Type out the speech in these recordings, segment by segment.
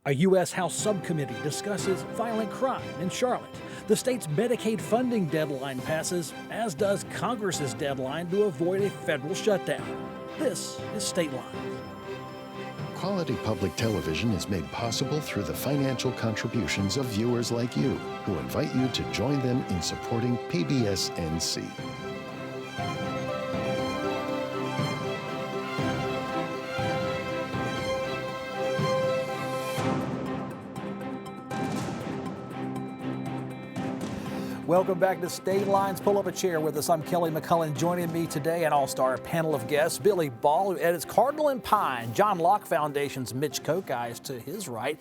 A U.S. House subcommittee discusses violent crime in Charlotte. The state's Medicaid funding deadline passes, as does Congress's deadline to avoid a federal shutdown. This is State Lines. Quality public television is made possible through the financial contributions of viewers like you, who invite you to join them in supporting PBS-NC. Welcome back to State Lines. Pull up a chair with us. I'm Kelly McCullen. Joining me today, an all-star panel of guests. Billy Ball, who edits Cardinal Pine. Locke Foundation's Mitch Kokai is to his right.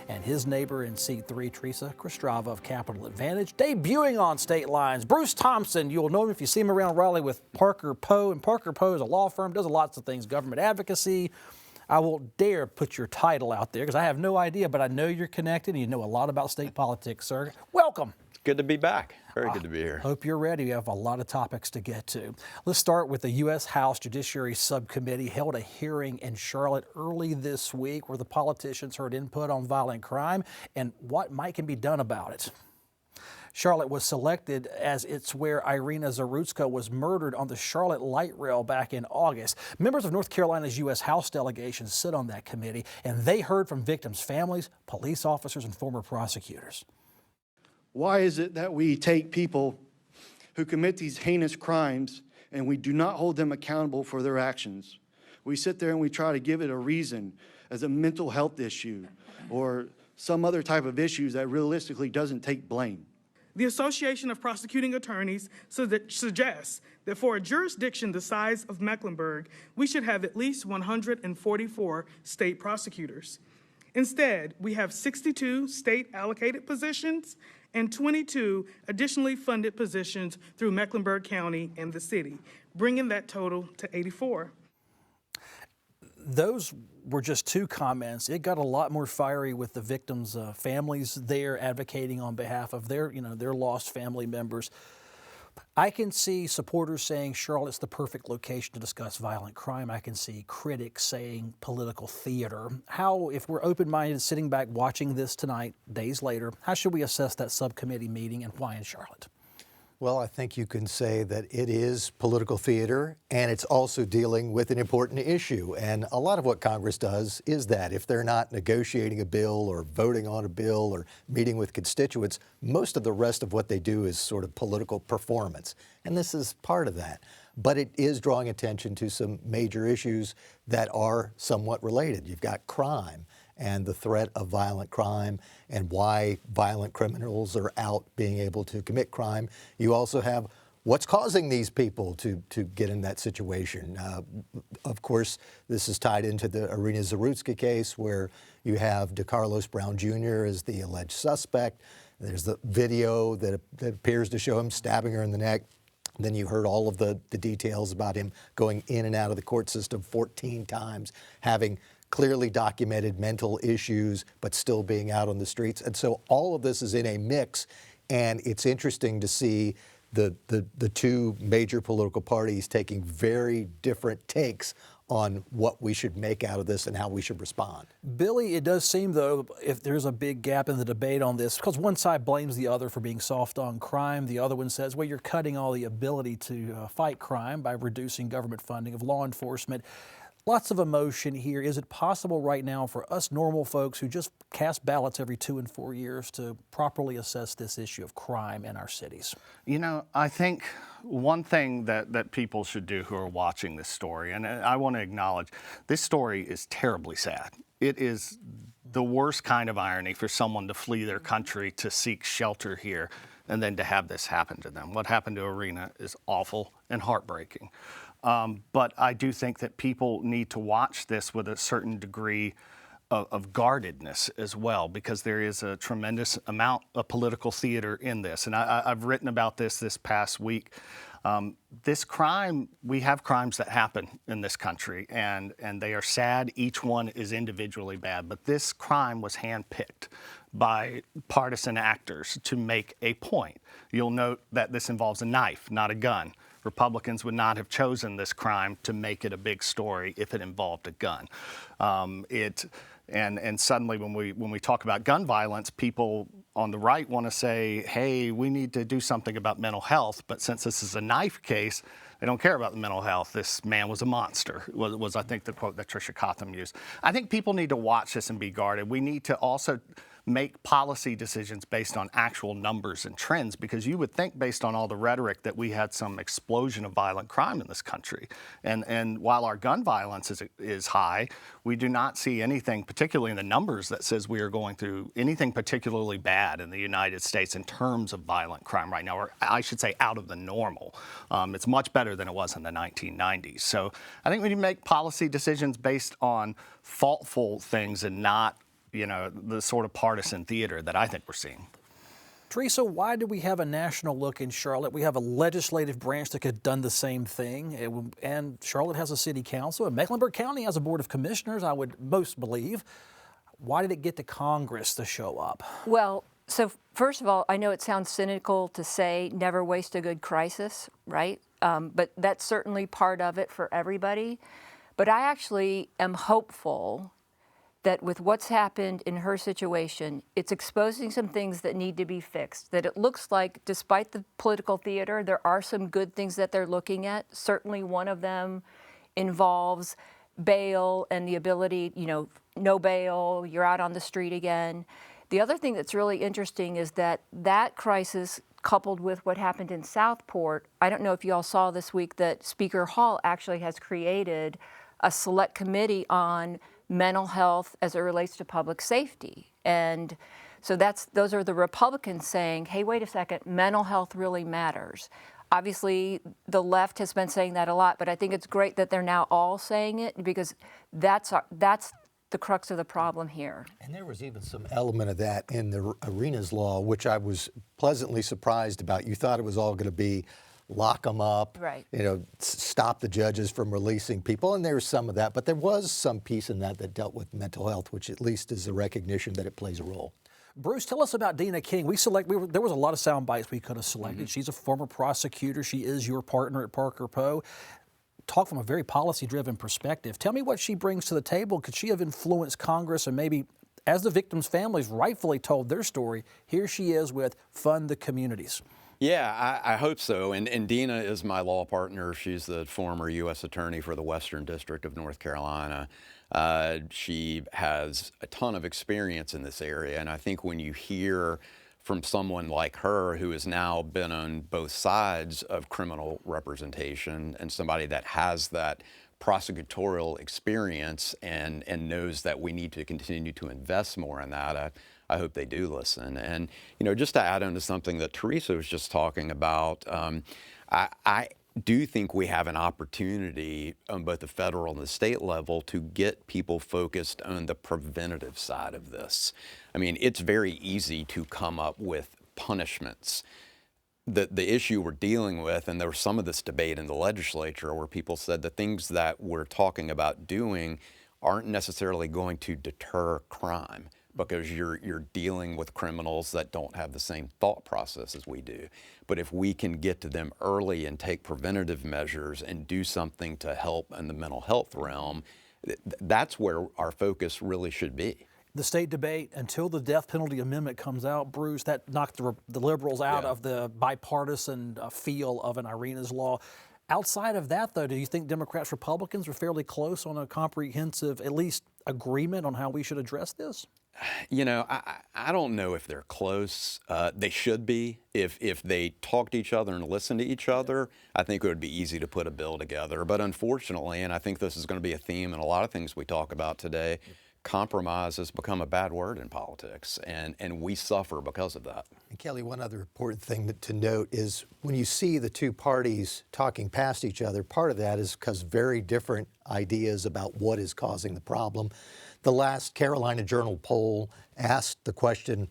And his neighbor in seat 3, Theresa Kostrzewa of Capital Advantage. Debuting on State Lines, Bruce Thompson. You'll know him if you see him around Raleigh with Parker Poe. And Parker Poe is a law firm, does lots of things, government advocacy. I won't dare put your title out there because I have no idea, but I know you're connected and you know a lot about state politics, sir. Welcome. Good to be back. Very good to be here. Hope you're ready. We have a lot of topics to get to. Let's start with the U.S. House Judiciary Subcommittee held a hearing in Charlotte early this week where the politicians heard input on violent crime and what can be done about it. Charlotte was selected as it's where Irina Zarutska was murdered on the Charlotte light rail back in August. Members of North Carolina's U.S. House delegation sit on that committee, and they heard from victims' families, police officers, and former prosecutors. Why is it that we take people who commit these heinous crimes and we do not hold them accountable for their actions? We sit there and we try to give it a reason as a mental health issue or some other type of issues that realistically doesn't take blame. The Association of Prosecuting Attorneys suggests that for a jurisdiction the size of Mecklenburg, we should have at least 144 state prosecutors. Instead, we have 62 state allocated positions and 22 additionally funded positions through Mecklenburg County and the city, bringing that total to 84. Those were just two comments. It got a lot more fiery with the victims' families there advocating on behalf of their lost family members. I can see supporters saying Charlotte's the perfect location to discuss violent crime. I can see critics saying political theater. How, if we're open-minded, sitting back watching this tonight, days later, how should we assess that subcommittee meeting and why in Charlotte? Well, I think you can say that it is political theater, and it's also dealing with an important issue. And a lot of what Congress does is that if they're not negotiating a bill or voting on a bill or meeting with constituents, most of the rest of what they do is sort of political performance. And this is part of that. But it is drawing attention to some major issues that are somewhat related. You've got crime and the threat of violent crime and why violent criminals are out being able to commit crime. You also have what's causing these people to get in that situation. Of course, this is tied into the Irina Zarutska case where you have DeCarlos Brown Jr. as the alleged suspect. There's the video that appears to show him stabbing her in the neck. Then you heard all of the details about him going in and out of the court system 14 times, having clearly documented mental issues, but still being out on the streets. And so all of this is in a mix, and it's interesting to see the two major political parties taking very different takes on what we should make out of this and how we should respond. Billy, it does seem, though, if there's a big gap in the debate on this, because one side blames the other for being soft on crime. The other one says, well, you're cutting all the ability to fight crime by reducing government funding of law enforcement. Lots of emotion here. Is it possible right now for us normal folks who just cast ballots every 2 and 4 years to properly assess this issue of crime in our cities? You know, I think one thing that people should do who are watching this story, and I want to acknowledge, this story is terribly sad. It is the worst kind of irony for someone to flee their country to seek shelter here and then to have this happen to them. What happened to Irina is awful and heartbreaking. But I do think that people need to watch this with a certain degree of guardedness as well, because there is a tremendous amount of political theater in this. And I've written about this past week. This crime, we have crimes that happen in this country, and they are sad. Each one is individually bad. But this crime was handpicked by partisan actors to make a point. You'll note that this involves a knife, not a gun. Republicans would not have chosen this crime to make it a big story if it involved a gun. And suddenly when we talk about gun violence, people on the right want to say, hey, we need to do something about mental health. But since this is a knife case, they don't care about the mental health. This man was a monster, was I think the quote that Trisha Cotham used. I think people need to watch this and be guarded. We need to also make policy decisions based on actual numbers and trends, because you would think based on all the rhetoric that we had some explosion of violent crime in this country. And while our gun violence is high, we do not see anything, particularly in the numbers, that says we are going through anything particularly bad in the United States in terms of violent crime right now, or I should say out of the normal. It's much better than it was in the 1990s. So I think we need to make policy decisions based on thoughtful things and not the sort of partisan theater that I think we're seeing. Theresa, why do we have a national look in Charlotte? We have a legislative branch that could have done the same thing, and Charlotte has a city council, and Mecklenburg County has a board of commissioners, I would most believe. Why did it get to Congress to show up? Well, so first of all, I know it sounds cynical to say never waste a good crisis, right? But that's certainly part of it for everybody. But I actually am hopeful that with what's happened in her situation, it's exposing some things that need to be fixed, that it looks like despite the political theater, there are some good things that they're looking at. Certainly one of them involves bail and the ability, no bail, you're out on the street again. The other thing that's really interesting is that crisis coupled with what happened in Southport, I don't know if you all saw this week that Speaker Hall actually has created a select committee on mental health as it relates to public safety. And so those are the Republicans saying, hey, wait a second, mental health really matters. Obviously, the left has been saying that a lot, but I think it's great that they're now all saying it, because that's the crux of the problem here. And there was even some element of that in the Arenas law, which I was pleasantly surprised about. You thought it was all going to be lock them up, right. Stop the judges from releasing people, and there's some of that, but there was some piece in that dealt with mental health, which at least is a recognition that it plays a role. Bruce, tell us about Dina King. There was a lot of sound bites we could have selected. Mm-hmm. She's a former prosecutor. She is your partner at Parker Poe. Talk from a very policy-driven perspective. Tell me what she brings to the table. Could she have influenced Congress, and maybe, as the victims' families rightfully told their story, here she is with Fund the Communities. Yeah, I hope so. And Dina is my law partner. She's the former U.S. Attorney for the Western District of North Carolina. She has a ton of experience in this area. And I think when you hear from someone like her, who has now been on both sides of criminal representation, and somebody that has that prosecutorial experience and knows that we need to continue to invest more in that, I hope they do listen. And, just to add on to something that Theresa was just talking about, I do think we have an opportunity on both the federal and the state level to get people focused on the preventative side of this. I mean, it's very easy to come up with punishments. The issue we're dealing with, and there was some of this debate in the legislature where people said the things that we're talking about doing aren't necessarily going to deter crime, because you're dealing with criminals that don't have the same thought process as we do. But if we can get to them early and take preventative measures and do something to help in the mental health realm, that's where our focus really should be. The state debate, until the death penalty amendment comes out, Bruce, that knocked the liberals out of the bipartisan feel of an Arenas law. Outside of that, though, do you think Democrats, Republicans are fairly close on a comprehensive, at least, agreement on how we should address this? I don't know if they're close. They should be. If they talk to each other and listen to each other, I think it would be easy to put a bill together. But unfortunately, and I think this is going to be a theme in a lot of things we talk about today, compromise has become a bad word in politics, and we suffer because of that. And Kelly, one other important thing to note is when you see the two parties talking past each other, part of that is because very different ideas about what is causing the problem. The last Carolina Journal poll asked the question,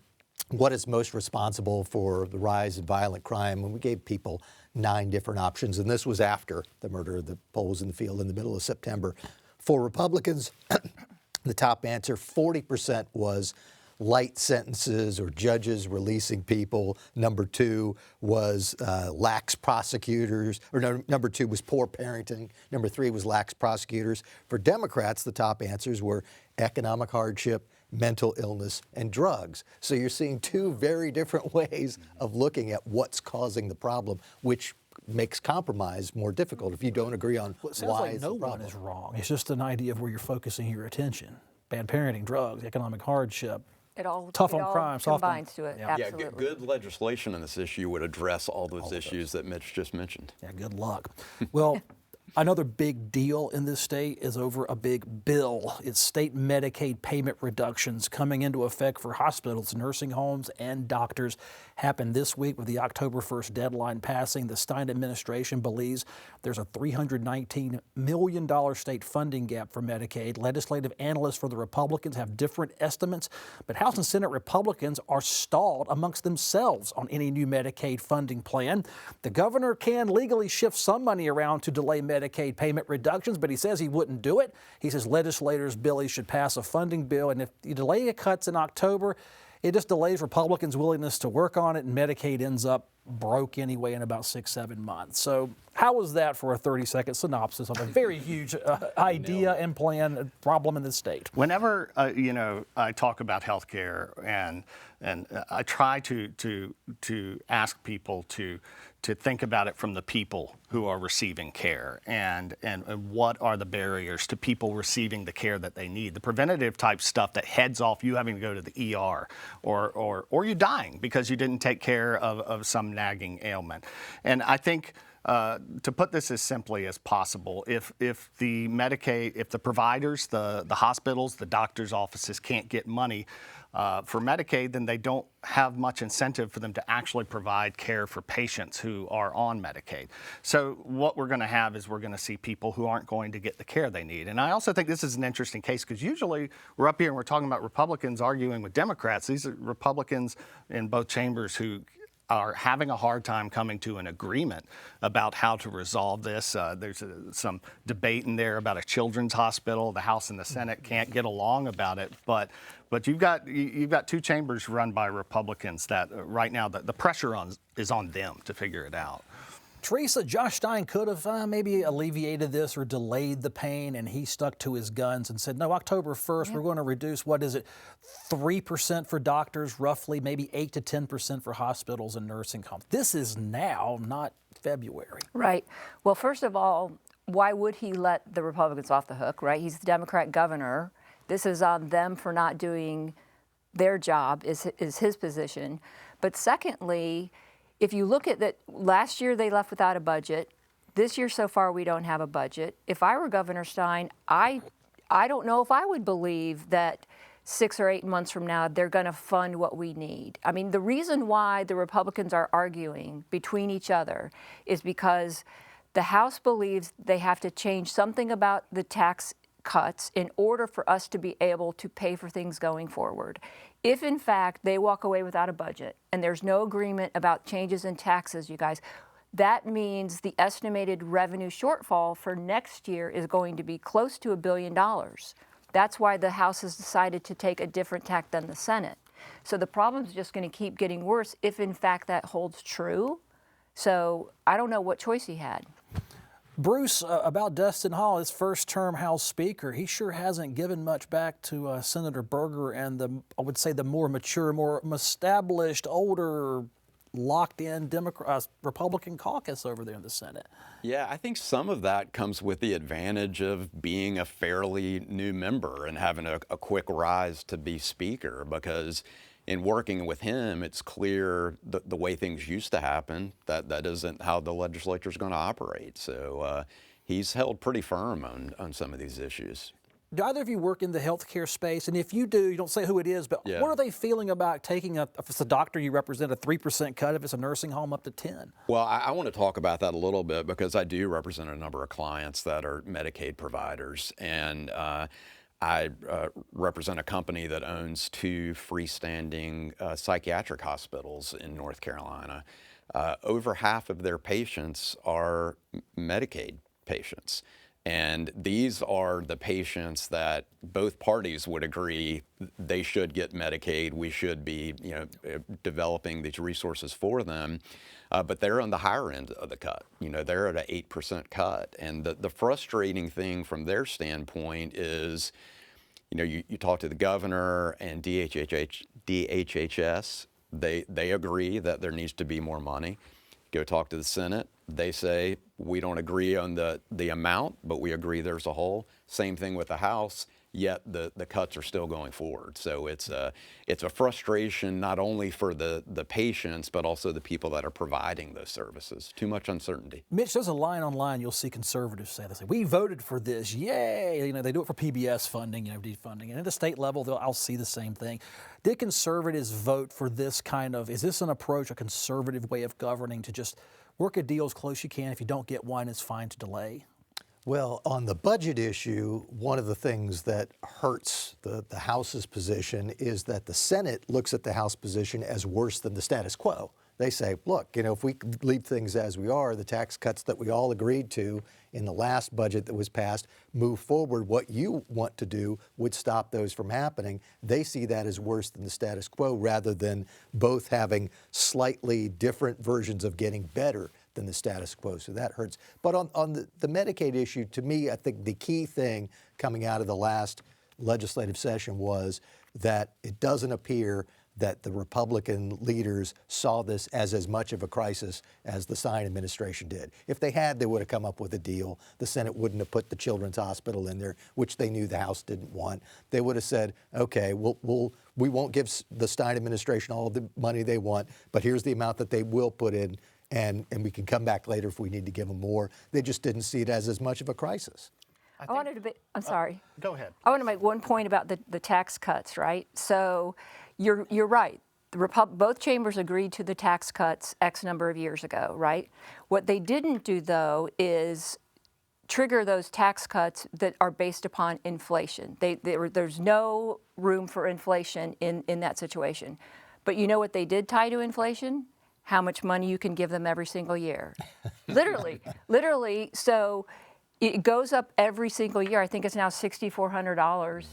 what is most responsible for the rise in violent crime? And we gave people 9 different options, and this was after the murder of the Poles in the field in the middle of September. For Republicans, the top answer, 40% was light sentences or judges releasing people. Number 2 was lax prosecutors, or no, number 2 was poor parenting. Number 3 was lax prosecutors. For Democrats, the top answers were economic hardship, mental illness, and drugs. So you're seeing two very different ways of looking at what's causing the problem, which makes compromise more difficult if you don't agree on Well, it sounds why like it's no the problem. one is wrong. It's just an idea of where you're focusing your attention. Bad parenting, drugs, economic hardship. Tough on crime, soft on combines to it. Yeah. Yeah, Absolutely. good legislation on this issue would address all those issues that Mitch just mentioned. Yeah, good luck. Well, another big deal in this state is over a big bill. It's state Medicaid payment reductions coming into effect for hospitals, nursing homes, and doctors. Happened this week with the October 1st deadline passing. The Stein administration believes there's a $319 million state funding gap for Medicaid. Legislative analysts for the Republicans have different estimates, but House and Senate Republicans are stalled amongst themselves on any new Medicaid funding plan. The governor can legally shift some money around to delay Medicaid payment reductions, but he says he wouldn't do it. He says legislators, Billy, should pass a funding bill, and if you delay the cuts in October, it just delays Republicans' willingness to work on it, and Medicaid ends up broke anyway in about 6-7 months. So how was that for a 30-second synopsis of a very huge idea and plan problem in the state? Whenever I talk about healthcare and I try to ask people to think about it from the people who are receiving care and what are the barriers to people receiving the care that they need. The preventative type stuff that heads off you having to go to the ER or you dying because you didn't take care of some nagging ailment. And I think to put this as simply as possible, if the Medicaid, if the providers, the hospitals, the doctors' offices can't get money for Medicaid, then they don't have much incentive for them to actually provide care for patients who are on Medicaid. So what we're going to have is we're going to see people who aren't going to get the care they need. And I also think this is an interesting case because usually we're up here and we're talking about Republicans arguing with Democrats. These are Republicans in both chambers who are having a hard time coming to an agreement about how to resolve this. There's some debate in there about a children's hospital. The House and the Senate can't get along about it, but you've got two chambers run by Republicans that right now the pressure is on them to figure it out. Theresa, Josh Stein could have maybe alleviated this or delayed the pain, and he stuck to his guns and said, no, October 1st, we're going to reduce, 3% for doctors, roughly, maybe 8 to 10% for hospitals and nursing homes. This is now, not February. Right. Well, first of all, why would he let the Republicans off the hook, right? He's the Democrat governor. This is on them for not doing their job, is his position. But secondly, if you look at that, last year they left without a budget. This year so far we don't have a budget. If I were Governor Stein, I don't know if I would believe that 6 or 8 months from now they're going to fund what we need. I mean, the reason why the Republicans are arguing between each other is because the House believes they have to change something about the tax cuts in order for us to be able to pay for things going forward. If, in fact, they walk away without a budget and there's no agreement about changes in taxes, you guys, that means the estimated revenue shortfall for next year is going to be close to $1 billion. That's why the House has decided to take a different tack than the Senate. So the problem is just going to keep getting worse if, in fact, that holds true. So I don't know what choice he had. Bruce, about Dustin Hall, his first-term House Speaker, he sure hasn't given much back to Senator Berger and I would say the more mature, more established, older, locked-in Republican caucus over there in the Senate. Yeah, I think some of that comes with the advantage of being a fairly new member and having a quick rise to be Speaker, because in working with him, it's clear the way things used to happen, that isn't how the legislature is going to operate. So he's held pretty firm on some of these issues. Do either of you work in the healthcare space? And if you do, you don't say who it is, but what are they feeling about taking if it's a doctor you represent, a 3% cut, if it's a nursing home up to 10? Well, I want to talk about that a little bit because I do represent a number of clients that are Medicaid providers, and I represent a company that owns 2 freestanding psychiatric hospitals in North Carolina. Over half of their patients are Medicaid patients. And these are the patients that both parties would agree they should get Medicaid. We should be, developing these resources for them. But they're on the higher end of the cut. They're at an 8% cut. And the frustrating thing from their standpoint is you talk to the governor and DHHS, they agree that there needs to be more money. Go talk to the Senate, they say we don't agree on the amount, but we agree there's a hole. Same thing with the House, yet the cuts are still going forward. So it's a frustration not only for the patients, but also the people that are providing those services. Too much uncertainty. Mitch, there's a line online you'll see conservatives say, they say, we voted for this, yay! They do it for PBS funding, defunding. And at the state level, I'll see the same thing. Did conservatives vote for this is this an approach, a conservative way of governing, to just work a deal as close as you can? If you don't get one, it's fine to delay? Well, on the budget issue, one of the things that hurts the House's position is that the Senate looks at the House position as worse than the status quo. They say, look, if we leave things as we are, the tax cuts that we all agreed to in the last budget that was passed move forward. What you want to do would stop those from happening. They see that as worse than the status quo, rather than both having slightly different versions of getting better than the status quo. So that hurts. But on the Medicaid issue, to me, I think the key thing coming out of the last legislative session was that it doesn't appear that the Republican leaders saw this as much of a crisis as the Stein administration did. If they had, they would have come up with a deal. The Senate wouldn't have put the Children's Hospital in there, which they knew the House didn't want. They would have said, okay, we won't give the Stein administration all the money they want, but here's the amount that they will put in, and we can come back later if we need to give them more. They just didn't see it as much of a crisis. I'm sorry. Go ahead. I want to make one point about the tax cuts, right? So you're right. Both chambers agreed to the tax cuts X number of years ago, right? What they didn't do, though, is trigger those tax cuts that are based upon inflation. There's no room for inflation in that situation. But you know what they did tie to inflation? How much money you can give them every single year. Literally. So it goes up every single year. I think it's now $6,400,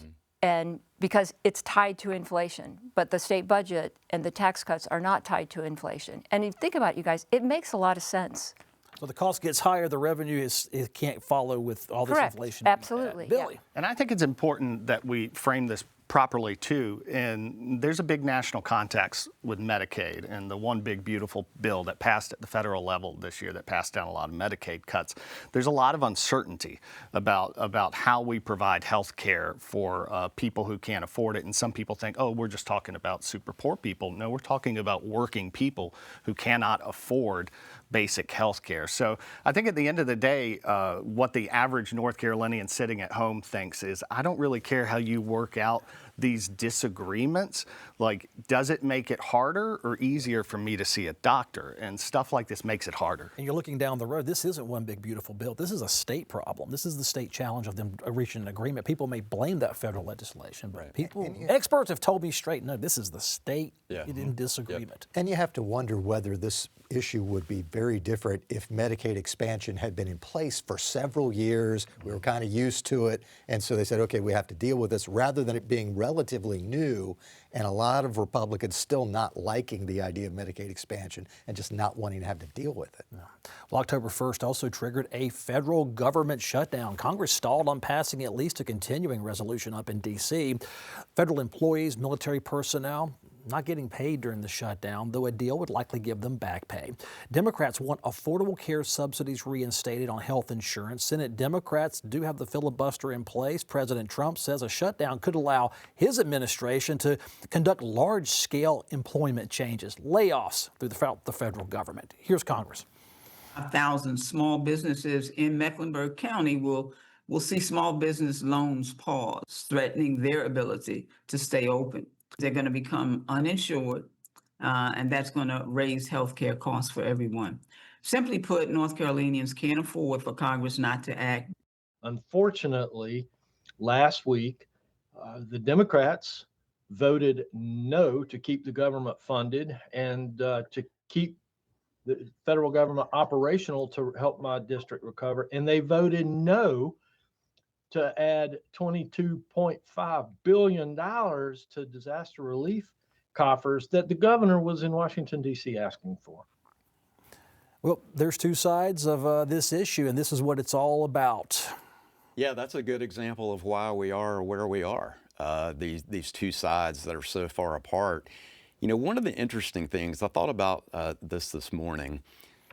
and because it's tied to inflation. But the state budget and the tax cuts are not tied to inflation. And if you think about it, you guys, it makes a lot of sense. So the cost gets higher, the revenue it can't follow with all this Correct. inflation. Absolutely. Billy. Yeah. And I think it's important that we frame this properly too. And there's a big national context with Medicaid and the one big beautiful bill that passed at the federal level this year that passed down a lot of Medicaid cuts. There's a lot of uncertainty about how we provide health care for people who can't afford it. And some people think, oh, we're just talking about super poor people. No, we're talking about working people who cannot afford basic health care. So I think at the end of the day, what the average North Carolinian sitting at home thinks is, I don't really care how you work out these disagreements. Like, does it make it harder or easier for me to see a doctor? And stuff like this makes it harder. And you're looking down the road. This isn't one big, beautiful bill. This is a state problem. This is the state challenge of them reaching an agreement. People may blame that federal legislation, but experts have told me straight, no, this is the state in disagreement. And you have to wonder whether this issue would be very different if Medicaid expansion had been in place for several years. We were kind of used to it. And so they said, okay, we have to deal with this, rather than it being relatively new, and a lot of Republicans still not liking the idea of Medicaid expansion and just not wanting to have to deal with it. Well, October 1st also triggered a federal government shutdown. Congress stalled on passing at least a continuing resolution up in D.C. Federal employees, military personnel, not getting paid during the shutdown, though a deal would likely give them back pay. Democrats want affordable care subsidies reinstated on health insurance. Senate Democrats do have the filibuster in place. President Trump says a shutdown could allow his administration to conduct large-scale employment changes, layoffs through the federal government. Here's Congress. 1,000 small businesses in Mecklenburg County will see small business loans pause, threatening their ability to stay open. They're going to become uninsured, and that's going to raise health care costs for everyone. Simply put, North Carolinians can't afford for Congress not to act. Unfortunately, last week, the Democrats voted no to keep the government funded and to keep the federal government operational to help my district recover. And they voted no to add $22.5 billion to disaster relief coffers that the governor was in Washington, D.C. asking for. Well, there's two sides of this issue, and this is what it's all about. Yeah, that's a good example of why we are where we are. these two sides that are so far apart. You know, one of the interesting things, I thought about this morning,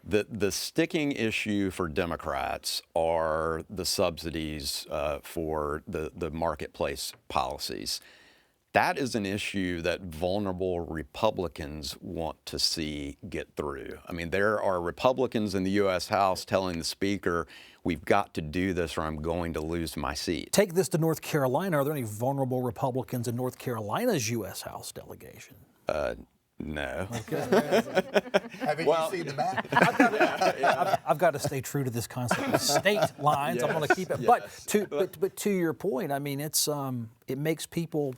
the sticking issue for Democrats are the subsidies for the marketplace policies. That is an issue that vulnerable Republicans want to see get through. I mean, there are Republicans in the U.S. House telling the Speaker, we've got to do this or I'm going to lose my seat. Take this to North Carolina. Are there any vulnerable Republicans in North Carolina's U.S. House delegation? No. Haven't you seen the map? I've got to stay true to this concept of state lines. Yes, I'm going to keep it. yes. But to your point, I mean, it's it makes people.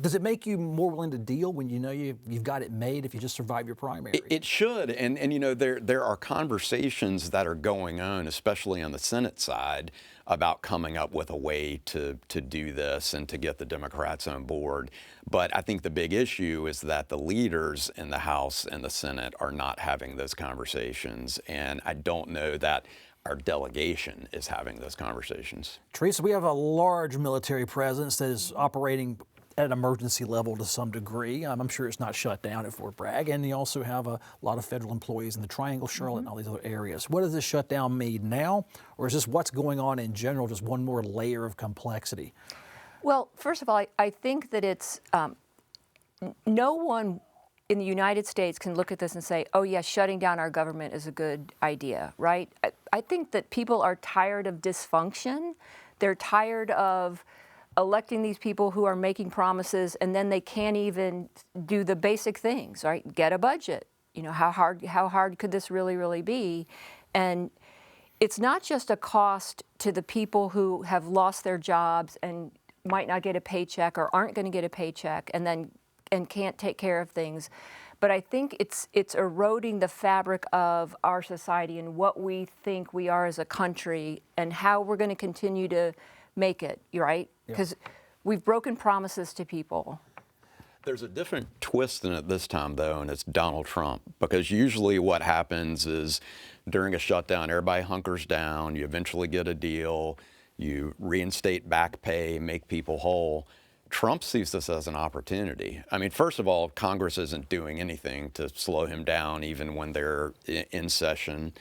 Does it make you more willing to deal when you know you've got it made if you just survive your primary? It should, and you know there are conversations that are going on, especially on the Senate side, about coming up with a way to do this and to get the Democrats on board. But I think the big issue is that the leaders in the House and the Senate are not having those conversations, and I don't know that our delegation is having those conversations. Theresa, we have a large military presence that is operating at an emergency level to some degree. I'm sure it's not shut down at Fort Bragg. And you also have a lot of federal employees in the Triangle, Charlotte, and all these other areas. What does this shutdown mean now? Or is this what's going on in general, just one more layer of complexity? Well, first of all, I think that it's no one in the United States can look at this and say, oh, yeah, shutting down our government is a good idea, right? I think that people are tired of dysfunction. They're tired of electing these people who are making promises and then they can't even do the basic things, right? Get a budget. You know, how hard could this really be? And it's not just a cost to the people who have lost their jobs and might not get a paycheck or aren't going to get a paycheck and can't take care of things. But I think it's eroding the fabric of our society and what we think we are as a country and how we're going to continue to make it, right? Because we've broken promises to people. There's a different twist in it this time, though, and it's Donald Trump. Because usually what happens is during a shutdown, everybody hunkers down, you eventually get a deal, you reinstate back pay, make people whole. Trump sees this as an opportunity. I mean, first of all, Congress isn't doing anything to slow him down, even when they're in session.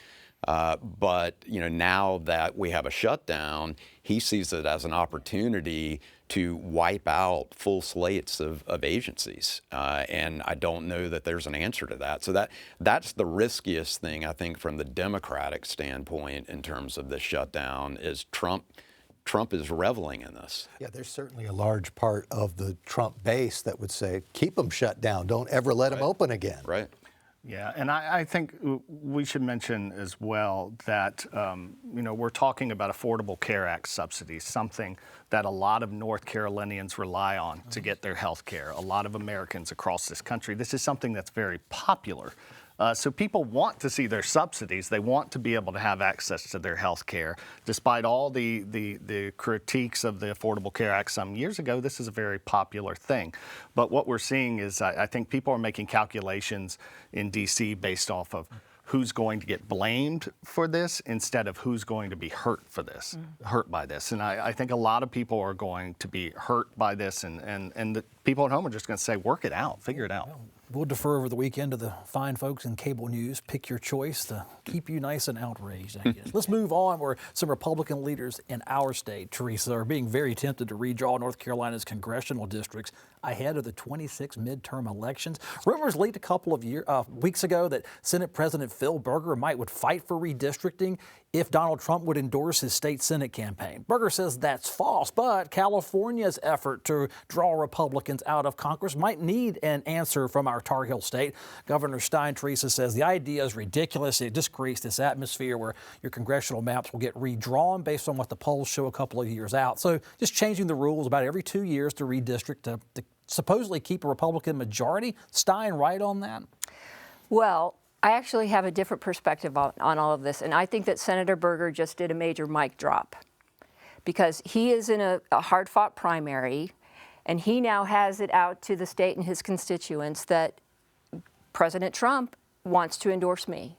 But you know, now that we have a shutdown, he sees it as an opportunity to wipe out full slates of agencies. And I don't know that there's an answer to that. So that's the riskiest thing, I think, from the Democratic standpoint in terms of this shutdown, is Trump is reveling in this. Yeah, there's certainly a large part of the Trump base that would say, keep them shut down, don't ever let them open again. Right. Yeah, and I think we should mention as well that, you know, we're talking about Affordable Care Act subsidies, something that a lot of North Carolinians rely on to get their health care, a lot of Americans across this country. This is something that's very popular. So people want to see their subsidies. They want to be able to have access to their health care. Despite all the critiques of the Affordable Care Act some years ago, this is a very popular thing. But what we're seeing is I think people are making calculations in D.C. based off of who's going to get blamed for this instead of who's going to be hurt by this. And I think a lot of people are going to be hurt by this, and the people at home are just going to say, work it out, figure it out. We'll defer over the weekend to the fine folks in cable news. Pick your choice to keep you nice and outraged, I guess. Let's move on, where some Republican leaders in our state, Theresa, are being very tempted to redraw North Carolina's congressional districts ahead of the 26 midterm elections. Rumors leaked a couple of weeks ago that Senate President Phil Berger would fight for redistricting if Donald Trump would endorse his state Senate campaign. Berger says that's false, but California's effort to draw Republicans out of Congress might need an answer from our Tar Heel state. Governor Stein, Theresa, says the idea is ridiculous. It just creates this atmosphere where your congressional maps will get redrawn based on what the polls show a couple of years out. So just changing the rules about every 2 years to redistrict to supposedly keep a Republican majority. Stein right on that? Well, I actually have a different perspective on all of this, and I think that Senator Berger just did a major mic drop because he is in a hard-fought primary, and he now has it out to the state and his constituents that President Trump wants to endorse me.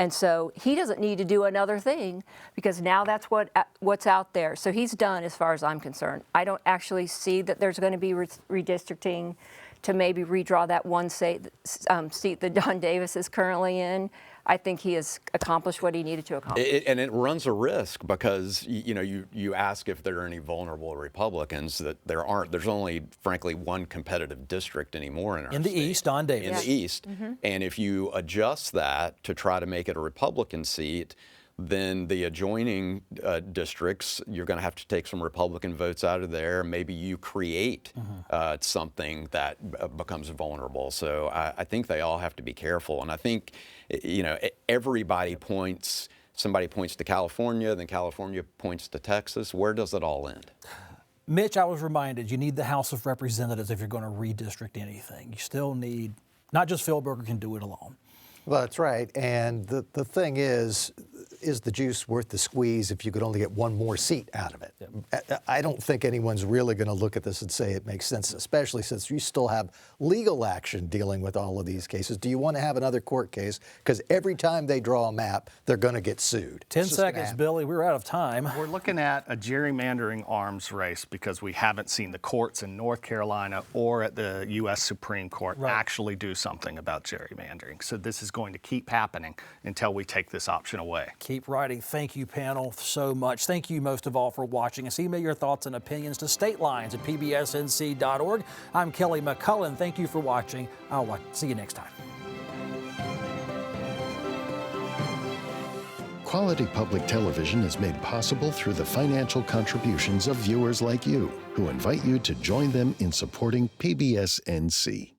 And so he doesn't need to do another thing because now that's what's out there. So he's done as far as I'm concerned. I don't actually see that there's going to be redistricting to maybe redraw that one seat that Don Davis is currently in. I think he has accomplished what he needed to accomplish. And it runs a risk because, you ask if there are any vulnerable Republicans, that there aren't. There's only, frankly, one competitive district anymore in our In the state. East, Don Davis. In the East. And if you adjust that to try to make it a Republican seat, then the adjoining districts, you're going to have to take some Republican votes out of there. Maybe you create something that becomes vulnerable. So I think they all have to be careful. And I think, everybody points, somebody points to California, then California points to Texas. Where does it all end? Mitch, I was reminded you need the House of Representatives if you're going to redistrict anything. You still need, not just Phil Berger can do it alone. Well, that's right. And the thing is the juice worth the squeeze if you could only get one more seat out of it? I don't think anyone's really going to look at this and say it makes sense, especially since you still have legal action dealing with all of these cases. Do you want to have another court case? Because every time they draw a map, they're going to get sued. 10 seconds, Billy. We're out of time. We're looking at a gerrymandering arms race because we haven't seen the courts in North Carolina or at the U.S. Supreme Court actually do something about gerrymandering. So this is going to keep happening until we take this option away. Keep writing. Thank you, panel, so much. Thank you most of all for watching us. Email your thoughts and opinions to statelines@pbsnc.org. I'm Kelly McCullen. Thank you for watching. I'll see you next time. Quality public television is made possible through the financial contributions of viewers like you, who invite you to join them in supporting PBSNC.